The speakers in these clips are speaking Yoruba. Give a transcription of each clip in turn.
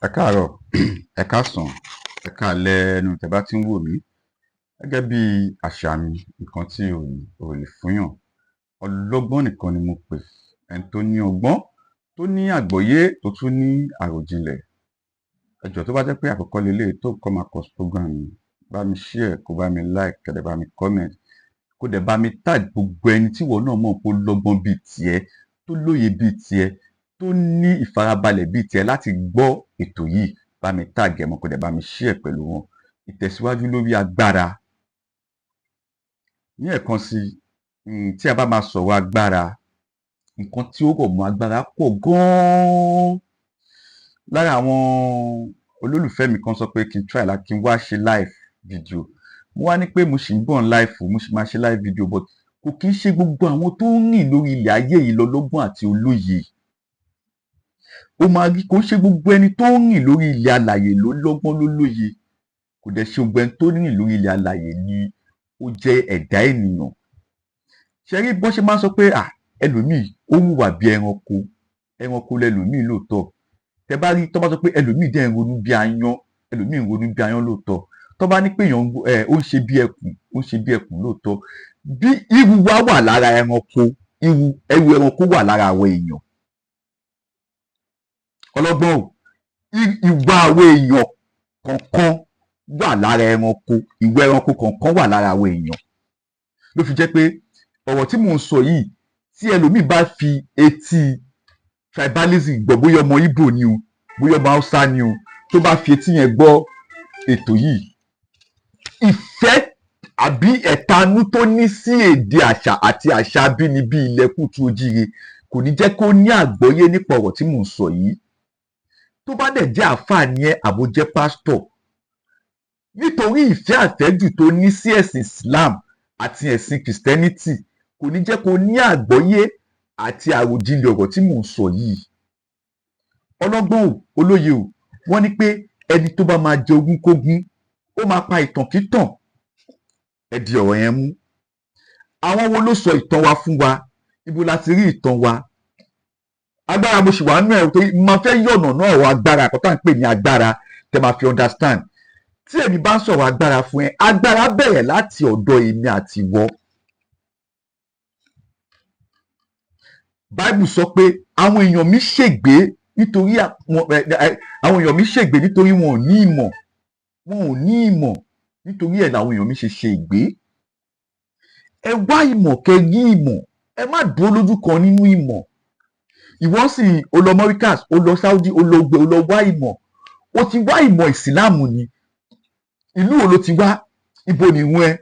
Ẹ káàárọ̀, ẹ káàsán, ẹ káalẹ́ ẹnu tẹ́ bá ti ń wò mí. Gẹ́gẹ́ bí àṣà mi, nǹkan tí ò lè fúnyàn. Ọlọ́gbọ́n nìkan ni mo pè. Ẹni tó ní ọgbọ́n, tó ní àgbọ́yé, tó tún ní àròjinlẹ̀. Ẹ jọ̀ọ́ tó bá jẹ́ pé àkọ́kọ́ leléyìí tó come across program mi, bá mi share, kó bá mi like, kó dẹ̀ bá mi comment, kó dẹ̀ bá mi tag gbogbo ẹni tí ìwọ náà mọ̀ pé ó lọ́gbọ́n bíi tiẹ̀, tó lóye bíi tiẹ̀, tó ní ìfarabalẹ̀ bíi tiẹ̀ láti gbọ́ ètò yìí. Bá mi tag ẹ̀ mọ́, kó dẹ̀ bá mi share pẹ̀lú wọn. Ìtẹ̀síwájú lórí agbára. Ní ẹ̀kan sí, tí a bá máa sọ̀rọ̀ agbára, nǹkan tí ó rọ̀ mọ́ agbára pọ̀ gan-an. Lára àwọn olólùfẹ́ mi kan sọ pé kí n try láti wá ṣe live video. Mo wá ní pé mo ṣì ń bọ̀ ń live, mo ṣì máa ṣe live video, but kò kí ń ṣe gbogbo àwọn tó ń rìn lórí ilẹ̀ ayé yìí lọ́lọ́gbọ́n àti olóye. Ó máa rí, kò ń ṣe gbogbo ẹni tó ń rìn lórí ilẹ̀ alààyè ló lọ́gbọ́n ló lóye. Kò dẹ̀ ṣe gbogbo ẹni tó ń rìn lórí ilẹ̀ alààyè ni ó jẹ́ ẹ̀dá ènìyàn. Ṣé rí bọ́n ṣe máa ń sọ pé ẹlòmíì ó hùwà bí ẹranko lẹlòmíì lóòótọ́. Tẹ bá rí tọ́ bá sọ pé ẹlòmíì dẹ̀ ń ronú bí aáyán, ẹlòmíì ń ronú bí aáyán lóòótọ́. Tọ́ bá ní pé èèyàn ó ń ṣe bí ẹkùn lóòótọ́. Bí irú wa wà lára ẹranko, irú ẹranko wà lára àwọn èèyàn. Ọlọ́gbọ́n o, ìwà àwọn èèyàn kọ̀ọ̀kan wà lára ẹranko, ìwà ẹranko kọ̀ọ̀kan wà lára àwọn èèyàn. Ló fi jẹ́ pé ọ̀rọ̀ tí mò ń sọ yìí, tí ẹlòmíì bá fi etí tribalism gbọ́, bóyá ọmọ Ìgbò ni o, bóyá ọmọ Haúsá ni o, tó bá fi etí yẹn gbọ́ ètò yìí, ìfẹ́ àbí ẹ̀tanú tó ní sí èdè àṣà àti àṣà abínibí ilẹ̀ Kútú Òjíire kò ní jẹ́ kó ní àgbọ́yé nípa ọ̀rọ̀ tí mò ń sọ yìí. Tó bá dẹ̀ jẹ́ àáfàá ni ẹ́ àbó jẹ́ pásítọ̀, nítorí ìfẹ́ àfẹ́jù tó ní sí ẹ̀sìn Islam àti ẹ̀sìn Christianity kò ní jẹ́ kó ní àgbọ́yé àti àròjinlẹ̀ ọ̀rọ̀ tí mò ń sọ yìí. Ọlọ́gbọ́n o, olóye o, wọ́n ní pé ẹni tó bá máa jẹ ogún kógún, ó máa pa ìtàn kítàn. Ẹ di ọ̀rọ̀ yẹn mú. Àwọn wo ló sọ ìtàn wa fún wa? Ibo la ti rí ìtàn wa? Agbára mo ṣì wà nínú ẹ̀ torí máa fẹ́ yọ̀nà náà ọ̀rọ̀ agbára, àkọ́tà ń pè ní agbára, tẹ́ máa fi understand. Tí èmi bá ń sọ̀rọ̀ agbára fún ẹ, agbára bẹ̀rẹ̀ láti ọ̀dọ̀ èmi àti ìwọ. Bible sọ pé àwọn èèyàn mi ṣègbé nítorí wọn ò ní ìmọ̀. Wọn ò ní ìmọ̀, nítorí ẹ̀ làwọn èèyàn mi ṣe ṣe ìgbé. Ẹ wá ìmọ̀ kẹ́ rí ìmọ̀, ẹ má dúró lójú kan nínú ìmọ̀. Ìwọ sì o lọ Mauritius, o lọ Saudi, o lọ wá ìmọ̀. O ti wá ìmọ̀ ìsìláàmù ni. Ìlú wo ló ti wá? Ibo ni ìwọ̀n ẹ?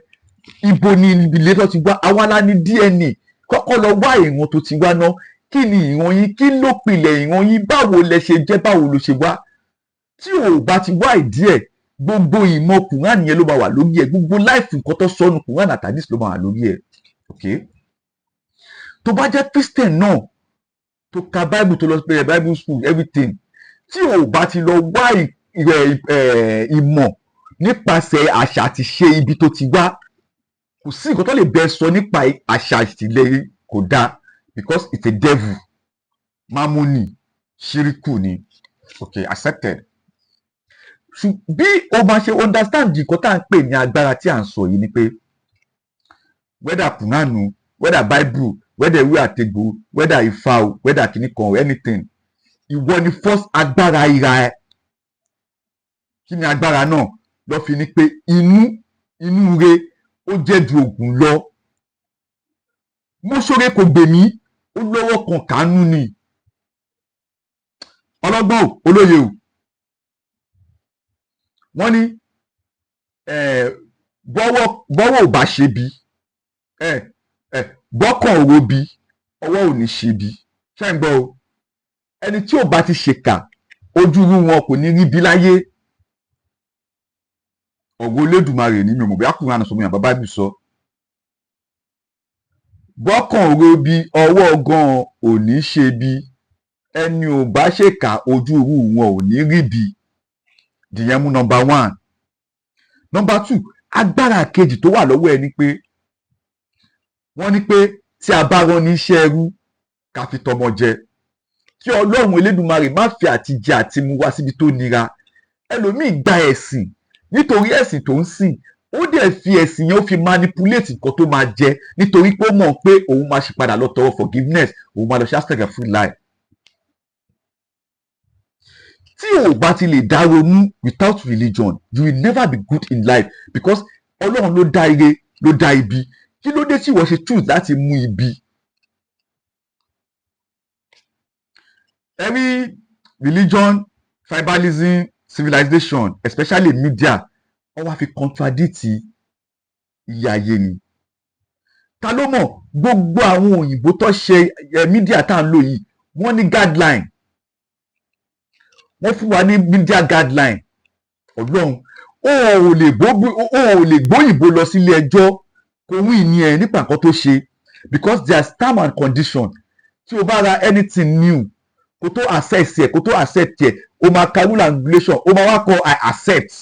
Ibo ni ilé tó ti wá? Àwa la ní DNA. Kọ́kọ́ lọ wá ìran tó ti wá ná. Kí ni ìran yín? Kí ló pilẹ̀ ìran yín? Báwo lẹ ṣe jẹ́? Báwo ló ṣe wá? Tí o bá ti wá ìdí ẹ̀, gbogbo ìmọ̀ Quran yẹn ló máa wà lórí ẹ̀. Gbogbo láìfù nǹkan tó sọnù Quran àti Hadith ló máa wà lórí ẹ̀. Okay? Tó bá jẹ́ Christian náà, tó ka Bible, tó lọ sí Bible school, everything. Tí o bá ti lọ wá ìmọ̀ nípasẹ̀ àṣà àti ṣe ibi tó ti wá, kò sí nǹkan tó lè bẹ sọ nípa àṣà ìtìlẹ̀ kò dáa, because it's a devil. Mamoni, ṣíríkù ni. Okay, accepted. Bí o máa ṣe understand nǹkan tá à ń pè ní agbára tí à ń sọ yìí ni pé whether Kùránù, whether Bible, whether ìwé àtegbò, whether Ifá o, whether kìnnìkan or anything, ìwọ ni first agbára ìra ẹ. Kí ni agbára náà? Lọ́ fi ní pé inú re ó jẹ́ ju ògùn lọ. Mo ṣoore kò gbè mí, ó lọ́wọ́ kan kánú ni. Ọlọ́gbọ́n o, olóye o. Wọ́n ní bọ́wọ́ ò bá ṣe bí, bọ́kàn òro bí, ọwọ́ ò ní ṣe bí. Ṣé ń gbọ́ o? Ẹni tí ò bá ti ṣèkà, ojú irú wọn kò ní rí bí láyé. Ọ̀rọ̀ Olódùmarè ní mi ò mọ̀ bí akùnrin àná sọ mi àbá Bible sọ. Bọ́kàn òro bí, ọwọ́ gan ò ní ṣe bí. Ẹni ò bá ṣèkà, ojú irú wọn ò ní rí bí. Dìyẹn mú number 1. Number 2, agbára kejì tó wà lọ́wọ́ ẹ ni pé wọ́n ní pé tí a bá rán ní iṣẹ́ ẹrú ká fi tọmọ jẹ. kí Ọlọ́run Elédùmarè má fi àtijẹ àti mu wá síbi tó nira. Ẹlòmíì gba ẹ̀sìn nítorí ẹ̀sìn tó ń sìn, ó dẹ̀ fi ẹ̀sìn yẹn ó fi manipulate nǹkan tó máa jẹ nítorí pé ó mọ̀ pé òun máa ṣe padà lọ tọrọ forgiveness, òun máa lọ ṣe astaghfirullah life. Tí o bá ti lè dá ronú without religion, you will never be good in life, because Ọlọ́run ló dá ire ló dá ibi. Kí ló dé tí ìwọ ṣe choose láti mú ibi? Every religion, tribalism, civilization, especially media, wọ́n wá fi contradict ilé ayé ni. Ta ló mọ̀, gbogbo àwọn òyìnbó tó ṣe media tá à ń lò yìí, wọ́n ní guideline, wọ́n fún wa ní media guideline. Ọlọ́run, o ò lè gbóyìnbó lọ sílé ẹjọ́ kó wí ní ẹ nípa nǹkan tó ṣe, because there is term and condition. Tí o bá ra anything new, kó tó access ẹ, kó tó accept ẹ, o máa ka rule and regulation, o máa wá kọ I accept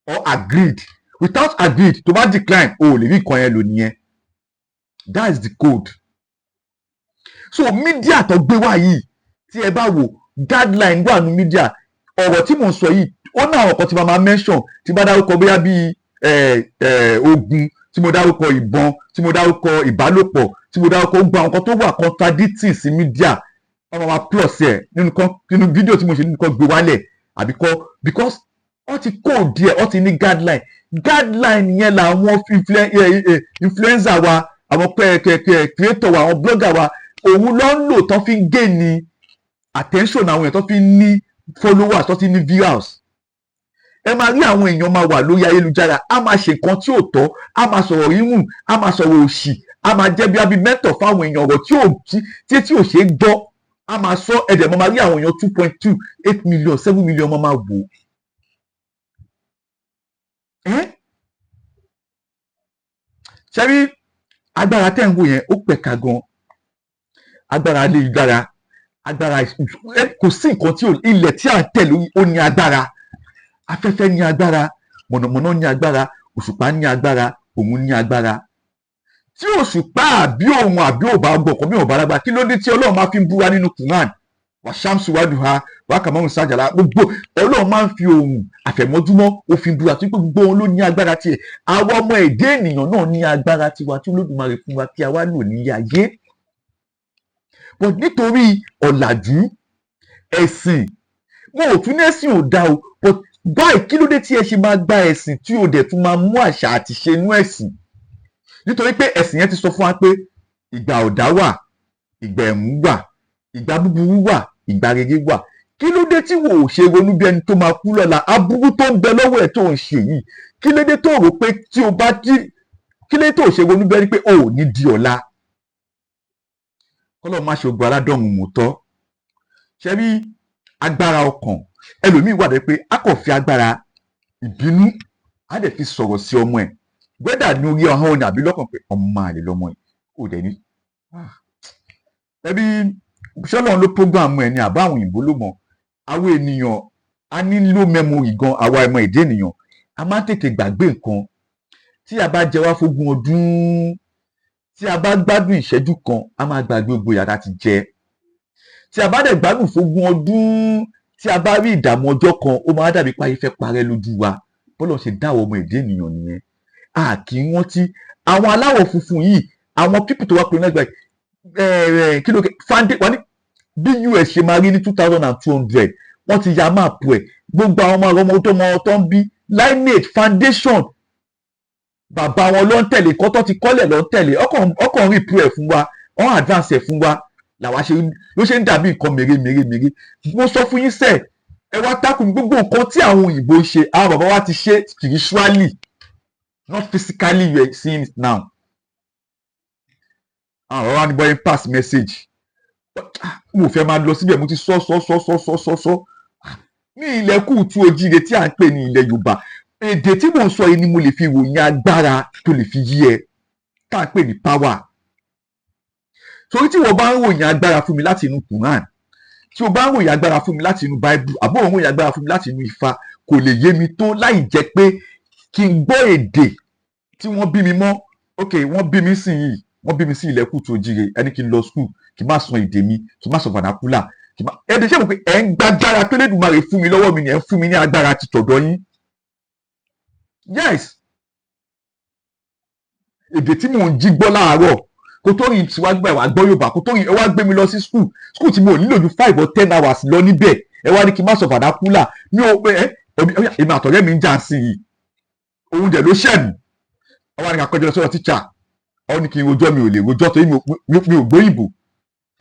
or agreed. Without agreed, tó bá decline, o ò lè rí nǹkan yẹn lò nìyẹn. That is the code. So media tó gbé wá yìí, tí ẹ bá wò, guideline wà ní media. Ọ̀rọ̀ tí mò ń sọ yìí, ó ní àwọn nǹkan tí màá máa mention, tí bá dárúkọ bóyá bíi ogun, tí mo dárúkọ ìbọn, tí mo dárúkọ ìbálòpọ̀, tí mo dárúkọ gbogbo àwọn nǹkan tó wà contradicting sí media, wọ́n máa plus ẹ̀ nínú fídíò tí mo ṣe nínú kan gbé wálẹ̀ àbí kọ́, because wọ́n ti code díẹ̀, wọ́n ti ní guideline. Guideline yẹn làwọn influencer wa, àwọn creator wa, àwọn blogger wa, òun ló ń lò tán fi ń gain ní attention àwọn èèyàn, tó fi ń ní followers, tó fi ń ní viewers. Ẹ máa rí àwọn èèyàn máa wà lórí ayélujára, a máa ṣe nǹkan tí ò tọ́, a máa sọ̀rọ̀ rírùn, a máa sọ̀rọ̀ òṣì, a máa jẹ́ bí abí mẹ́tọ̀ fáwọn èèyàn, ọ̀rọ̀ tí ò ṣe é gbọ́, a máa sọ ẹ̀dẹ̀ máa rí àwọn èèyàn 2.28 million 7 million máa wò. Ṣé rí agbára tẹ́ ń wò yẹn, ó pẹ̀ka gan. Agbára ayélujára, agbára kò sí nǹkan tí ilẹ̀ tí à ń tẹ̀ lórí ó ní agbára. Afẹ́fẹ́ ní agbára, mọ̀nàmọ́ná ní agbára, òṣùpá ní agbára, òun ní agbára. Tí òṣùpá àbí òun àbí òbá gbọ̀kọ̀ bí òbá lágbára, kí ló dé tí Ọlọ́run máa fi ń búra nínú Quran? Wàṣámsù wádùá wákàmọ́rùn sájàlá, gbogbo Ọlọ́run máa ń fi ohun àfẹ̀mọ́júmọ́ òfin búra tí gbogbo òun ló ní agbára tiẹ̀. Àwa ọmọ èdè ènìyàn náà ní agbára tiwa tí Olódùmarè fún wa kí a wá lò ní ayé. But nítorí ọ̀làjú ẹ̀sìn, wọn ò tún ẹ̀sìn ò dá o, but báyìí kí ló dé tí ẹ ṣe máa gba ẹ̀sìn tí o dẹ̀ tún máa mú àṣà àti ṣe inú ẹ̀sìn? Nítorí pé ẹ̀sìn yẹn ti sọ fún wa pé ìgbà ọ̀dá wà, ìgbà ẹ̀mú wà, ìgbà búburú wà, ìgbà rere wà. Kí ló dé tí wò ó ṣe ronú bí ẹni tó máa kú lọ́la? Aburú tó ń bẹ lọ́wọ́ ẹ̀ tó ń ṣe yìí, kí ló dé tó rò pé tí o bá kí ló dé tó ṣe ronú bí ẹni pé o ò ní di ọ̀la? Kọ́lọ́ má ṣe ogun aládọ́run mọ́tọ́. Ṣé rí agbára ọkàn? Ẹlòmíì wà dé pé a kò fi agbára ìbínú, a dẹ̀ fi sọ̀rọ̀ sí ọmọ ẹ̀, gbẹ́dà ní orí ọ̀hún àbí lọ́kàn pé ọmọ àlè lọ́mọ ẹ̀, kò dẹ̀ ní. Ẹbí ṣọ́lọ́run ló prógrámù ẹ̀ ní àbá àwọn òyìnbó ló mọ̀. Àwọn ènìyàn a nílò mẹ́mórì gan, àwa ọmọ èdè ènìyàn a máa ń tètè gbàgbé nǹkan. Tí a bá jẹ wá fógún ọdún, tí a bá gbádùn ìṣẹ́jú kan, a máa gbàgbé gbogbo yàrá ti jẹ. Tí a bá dẹ̀ gbádùn fógún ọdún, tí a bá rí ìdààmú ọjọ́ kan, ó máa dàbí páyé fẹ́ parẹ́ lójú wa. Bọ́lọ̀ ṣe dá àwọn ọmọ èdè ènìyàn nìyẹn. A kì í rántí àwọn aláwọ̀ funfun yìí, àwọn pípù tó wá pè náà kí ló fàndé wà ní bí US ṣe máa rí ní 2200, wọ́n ti ya máàpù ẹ̀. Gbogbo àwọn ọmọ tó ń bí lineage foundation, bàbá wọn ló ń tẹ̀lé, kọ́tọ́ ti kọ́lẹ̀ ló ń tẹ̀lé, ọkàn rí ipò ẹ̀ fún wa, wọ́n advance ẹ̀ fún wa, làwa ló ṣe ń dàbí nǹkan mèremère. Mo sọ fún yín sẹ́ẹ̀, ẹ wá tákùn gbogbo nǹkan tí àwọn òyìnbó ṣe, àwọn bàbá wa ti ṣe spiritually, not physically you are seeing it now. Àwọn bàbá wa ní bọ́yìn pass message. Mo fẹ́ máa lọ síbẹ̀, mo ti sọ. Ní ilẹ̀ Kúùtù Òjíire tí à ń pè ní ilẹ̀ Yorùbá, èdè tí mò ń sọ yìí ni mo lè fi ròyìn agbára tó lè fi yí ẹ, tá à ń pè ní power. Torí tí wọ́n bá ń ròyìn agbára fún mi láti inú Quran, tí o bá ń ròyìn agbára fún mi láti inú Bible, àbó òun ròyìn agbára fún mi láti inú Ifá, kò lè yé mi tó láì jẹ́ pé kí n gbọ́ èdè tí wọ́n bí mi mọ́. Ok, wọ́n bí mi sí yìí, wọ́n bí mi sí ilẹ̀ Kúùtù Òjíire, ẹni kí n lọ school, kí n má sọ èdè mi, kí n má sọ vernacular. ẹ̀dẹ̀ ṣe mọ̀ pé ẹ̀ ń gbàgbára tó Elédùmarè fún mi lọ́wọ́ mi ni ẹ̀ ń fún mi ní agbára ti tọ̀dọ̀ yín. Yes, èdè tí mò ń jí gbọ́ láàárọ̀ kó tó rìn síwájú báyìí wàá gbọ́ Yorùbá kó tó rìn ẹ wá gbé mi lọ sí school tí mo nílò ju 5 or 10 hours lọ níbẹ̀ ẹ wá ní kí n má sọ vernacular mi ò pé èmi àtọ̀rẹ́ mi ń jà sí i òun dẹ̀ ló ṣẹ̀mí ẹ wá ní ká kọjá lọ sọ́dọ̀ tíṣà ọ ní kí n rojọ́ mi ò lè rojọ́ torí mi ò gbóyìnbó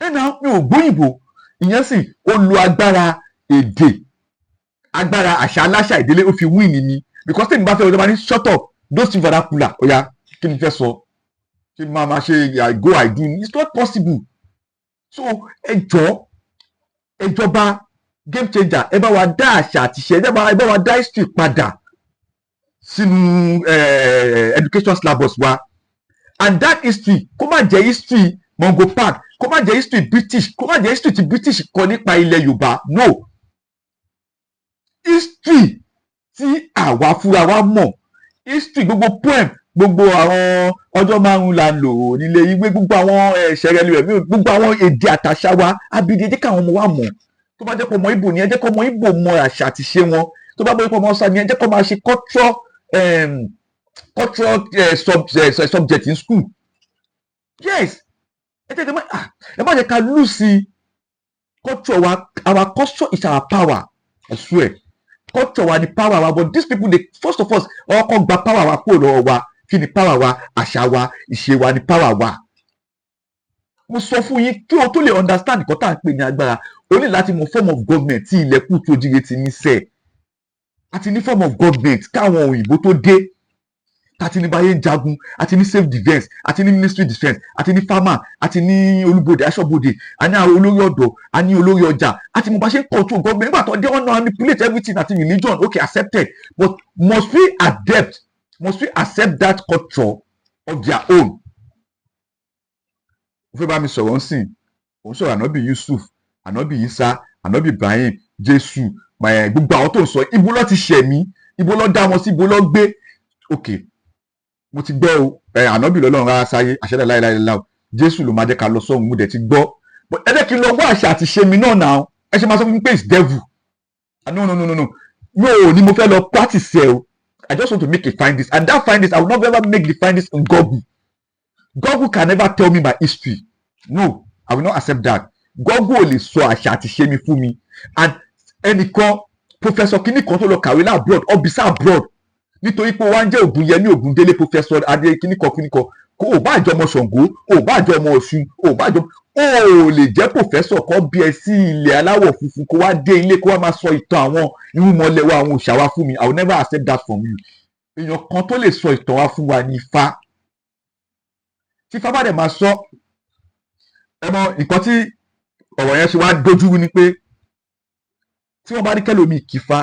ẹ̀nà mi ò gbóyìnbó ìyẹn sì ó lo agbára èdè agbára àṣà aláṣà ìdílé ó fi win ni because tèmi bá fẹ́ ọjọ́ bá ní shut up don't speak vernacular ó yá kí ni fẹ́ sọ kí n máa ṣe I go I do it's not possible so ẹjọba game changer ẹ bá wa dá àṣà àtìṣe ẹ bá wa dá history padà sínú education syllabus wa and that history kó má jẹ́ history Mongo Park kó má jẹ́ history British kó má jẹ́ history ti British kọ nípa ilẹ̀ Yorùbá no history tí àwa fúnra wa mọ̀ history gbogbo poem gbogbo àwọn ọjọ́ márùn-ún la lò nílé ìwé gbogbo àwọn ṣẹrẹlẹ rẹ gbogbo àwọn èdè àtàṣà wa abidi ẹ jẹ́ káwọn ọmọ wa mọ̀ tó bá jẹ́ pé ọmọ Ìgbò ni ẹ jẹ́ kó ọmọ Ìgbò mọ àṣà àti ṣe wọn tó bá bọ́ ọmọ Hausa ni ẹ jẹ́ kó máa ṣe cultural subject in school yes ẹ má jẹ́ ká lose culture wa our culture is our power I swear culture wa ni power wa but these people dey first of all ọkọ gba power wa kúrò lọ́wọ́ wa kí ni power wa àṣà wa ìṣe wa ni power wa mo sọ fún yín kí o tó lè understand nǹkan tá à ń pè ní agbára o ní láti mọ form of government tí ilẹ̀kùn tó jíire ti ní sẹ́ẹ̀ àti ní form of government káwọn òyìnbó tó dé àti ní báyé ń jagun àti ní self defence àti ní ministry defence àti ní farmer àti ní olúbodè aṣọ́bodè a ní olórí ọ̀dọ́ a ní olórí ọjà àti mo bá ṣe ń control government nígbà tó dé wọn náà manipulate everything àti religion okay accepted but must we accept that culture of their own. ó fẹ́ bá mi sọ̀rọ̀ ń sìn òun sọ̀rọ̀ ànábì Yusuf ànábì Isa ànábì Ibrahim Jésù gbogbo àwọn tó ń sọ ibo ló ti ṣẹ̀mí ibo ló dá wọn sí ibo ló gbé okay mo ti gbọ́ o ànábì lọ́lọ́run rárá sáyé àṣẹdá láìláìláì Jésù ló máa jẹ́ ká lọ sọ́run mo dẹ̀ ti gbọ́ but ẹ jẹ́ kí n lọ wá àṣà àti ṣe mi náà náà ẹ ṣe máa sọ fún mi pé it's devil no yóò ní mo fẹ́ lọ practice ẹ o I just want to make a findings and that findings I will not ever make the findings in Google can never tell me my history no I will not accept that Google ò lè sọ àṣà àti ṣe mi fún mi and ẹnìkan professor kìíní kan tó lọ kàwé láàbroad ọbísà abroad nítorí pé wọ́n á jẹ́ Ògúnyẹmí Ògúndélé professor adé kìíníkan kó o bá jọ ọmọ Ṣàngó o bá jọ ọmọ Ọ̀ṣun o bá jọ o lè jẹ́ professor kan bí ẹ sí ilẹ̀ aláwọ̀ funfun kó wá dé ilé kó wá máa sọ ìtàn àwọn irúnmọlẹ̀ wa àwọn òòṣà wa fún mi I will never accept that from you èèyàn kan tó lè sọ ìtàn wa fún wa ní Ifá tí Ifá bá dẹ̀ máa sọ ẹ mọ nǹkan tí ọ̀rọ̀ yẹn ṣe wá dójú ni pé tí wọ́n bá ní kẹ́lòmíì kífá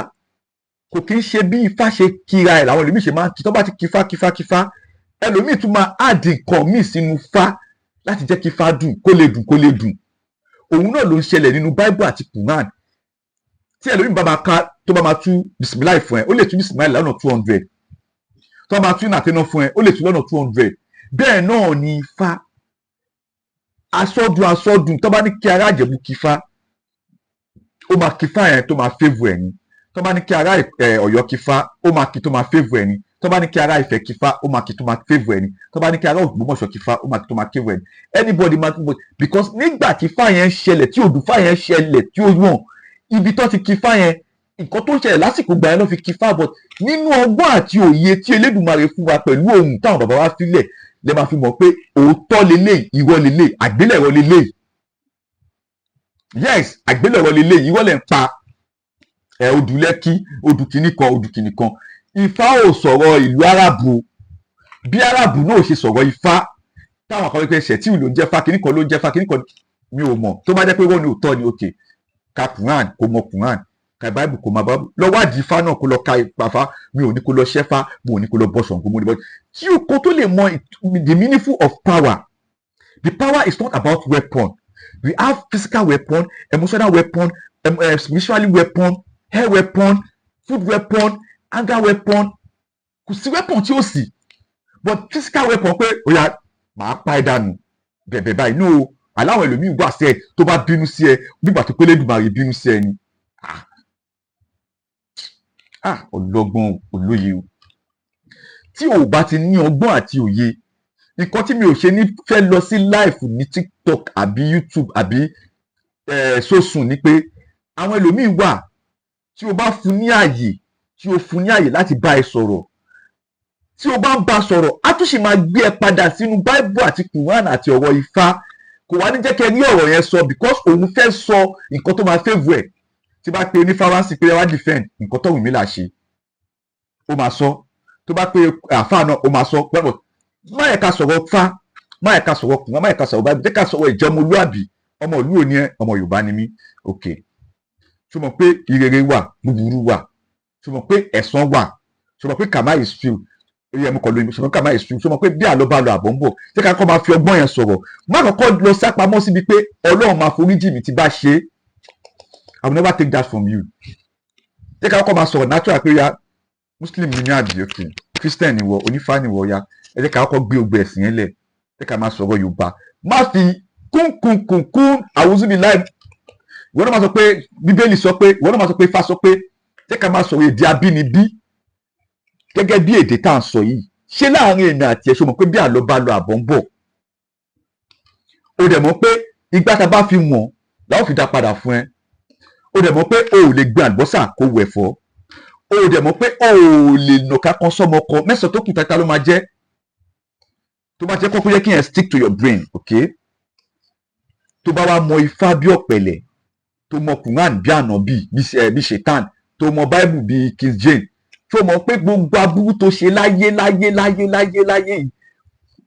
kò kí ń ṣe bí Ifá ṣe kíra ẹ̀ làwọn ẹlòmíì ṣe máa ń kí tó bá ti kífá ẹlòmíì tún máa áàdì nǹkan míì sínú fá láti jẹ́ kí Ifá dùn kó lè dùn òun náà ló ń ṣẹlẹ̀ nínú Bible àti Quran tí ẹlòmíì bá máa ka tó bá máa tú bisimilayi fún ẹ ó lè tú bisimilayi lọ́nà 200 tó bá máa tú nàtẹ́nà fún ẹ ó lè tú lọ́nà 200 bẹ́ẹ̀ náà ni Ifá asọ́dún tó bá ní kí ará Ìjẹ̀bú kífá ó máa kífá yẹn tó máa favour ẹ̀ ni tó bá ní kí ará Ọ̀yọ́ kífá ó máa kí tó máa favour ẹ̀ ni tó bá ní kí ará Ifẹ̀ kífá ó máa kí tó máa favour ẹ̀ ni tó bá ní kí ará Ògbómọ̀ṣọ́ kífá ó máa kí tó máa favour ẹ̀ ni anybody máa kífá because nígbà tí fá yẹn ṣẹlẹ̀ tí òdùfá yẹn ṣẹlẹ̀ tí ó yàn ibi tó ti kífá yẹn nǹkan tó ń ṣẹlẹ̀ lásìkò gbà yẹn ló fi kífá but nínú ọgbọ́n àti òye tí Elédùmarè fún wa pẹ̀lú ohun táwọn bàbá wa filẹ̀ lè máa fi mọ̀ pé òótọ́ lélẹ̀ irọ́ lélẹ̀ àgbélẹ̀rọ lélẹ̀ yes àgbélẹ̀rọ lélẹ̀ irọ́ lẹ̀ ń pa odù lẹ́kí odù kìíní kan Ifá ò sọ̀rọ̀ ìlú Árábù bí Árábù náà ṣe sọ̀rọ̀ Ifá táwọn kan pé ṣẹ̀tíù ló ń jẹ́ fá kìíní kan ló ń jẹ́ fá kìíní kan mi ò mọ̀ tó bá jẹ́ pé wọ́n ní òótọ́ ni òkè ka Quran kò mọ Quran ka Bible kò mọ Bible lọ wádìí Ifá náà kó lọ ka ìpàfá mi ò ní kó lọ ṣẹ́fá mi ò ní kó lọ bọ́ Ṣàngó mo ní bọ́ tí o kò tó lè mọ the meaningful of power the power is not about weapon we have physical weapon emotional weapon spiritual weapon hair weapon food weapon anger weapon kò sí weapon tí ó sì but physical weapon pé ó yá màá pa ẹ́ dànù bẹ̀bẹ̀ báyìí no aláwọn ẹlòmíín wà sẹ tó bá bínú sí ẹ nígbà tó pé Elédùmarè bínú sí ẹ ni ọlọ́gbọ́n olóye o tí o bá ti ní ọgbọ́n àti òye nǹkan tí mi ò ṣe ní fẹ́ lọ sí live ní TikTok àbí YouTube àbí sósùn ni pé àwọn ẹlòmíín wà tí o bá fún ní àyè láti bá ẹ sọ̀rọ̀ tí o bá ń bá sọ̀rọ̀ á tún sì máa gbé ẹ padà sínú Bible àti Quran àti ọ̀rọ̀ Ifá kò wá ní jẹ́ kí ẹ ní ọ̀rọ̀ yẹn sọ because òun fẹ́ sọ nǹkan tó máa favour ẹ̀ tí bá pe ní fáwánsì pé ẹ wá defend nǹkan tó wù mí là ṣe ó máa sọ tó bá pe àáfàá náà ó máa sọ pẹ́pọ̀ má yẹ ká sọ̀rọ̀ Fá má yẹ ká sọ̀rọ̀ Quran má yẹ ká sọ̀rọ̀ Bible jẹ́ ká sọ̀rọ̀ ìjọmọlúàbí ọmọ ìlú òní ẹ ọmọ Yorùbá ni mí ok tó mọ̀ pé ìrere wà búburú wà tó mọ̀ pé ẹ̀san wà tó mọ̀ pé kàmá is few orí ẹmu kọ lóyún ṣùgbọ́n kàmá is few tó mọ̀ pé bí àlọ́ bá lọ àbọ̀ ń bọ̀ jẹ́ ká kọ́ máa fi ọgbọ́n yẹn sọ̀rọ̀ má kọ́kọ́ lọ sápamọ́ síbi pé Ọlọ́run máa foríjì mi tí bá ṣe é I will never take that from you jẹ́ ká kọ́ máa sọ̀rọ̀ natural pé ya Muslim ni ní àbí ok Christian ni wọ onífá ni wọ ya ẹ jẹ́ ká kọ́ gbé ogbè ẹ̀sìn yẹn lẹ̀ jẹ́ ká máa sọ̀rọ̀ Yorùbá má fi kúnkúnkúnkún àwùjọ mi láì ìwọ náà máa sọ pé Bíbélì sọ pé ìwọ náà máa sọ pé Ifá sọ pé jẹ́ ká máa sọ̀rọ̀ èdè abínibí gẹ́gẹ́ bí èdè tá à ń sọ yìí ṣé láàrin èmi àti ẹ̀ ṣó mọ̀ pé bí àlọ́ bá lọ àbọ̀ ń bọ̀ o dẹ̀ mọ̀ pé ìgbà tá a bá fi wọ̀n làwọn fi dá padà fún ẹ o dẹ̀ mọ̀ pé o ò lè gbé àlùbọ́sà kó wẹ̀ fọ́ o dẹ̀ mọ̀ pé o ò lè nàka kan sọ́mọ kan mẹ́sàn-án tó kù tata ló máa jẹ́ tó bá jẹ́ kọ́kọ́ yẹ kí yẹn stick to your brain ok tó bá wá mọ Ifá bí ọ̀pẹ̀lẹ̀ tó mọ Quran bí ànábì bí ṣètàn tó mọ Bible bí King James tó mọ̀ pé gbogbo aburú tó ṣe láyé yìí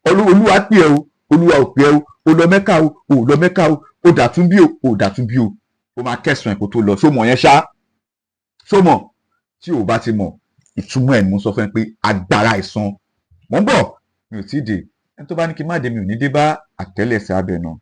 Olúwa pè ẹ́ o Olúwa ò pè ẹ́ o o lọ Mẹ́kà o ò lọ Mẹ́kà o o dàtún bí o ò dàtún bí o o máa kẹsàn ẹ̀ kó tó lọ ṣó mọ̀ yẹn ṣá ṣó mọ̀ tí o bá ti mọ̀ ìtumọ̀ ẹ̀ ni mo sọ fún ẹ pé agbára ìsan mọ̀ ń bọ̀ mi ò tí ì dé ẹni tó bá ní kí n má dé mi ò ní dé bá àtẹ́lẹsẹ̀ abẹ náà.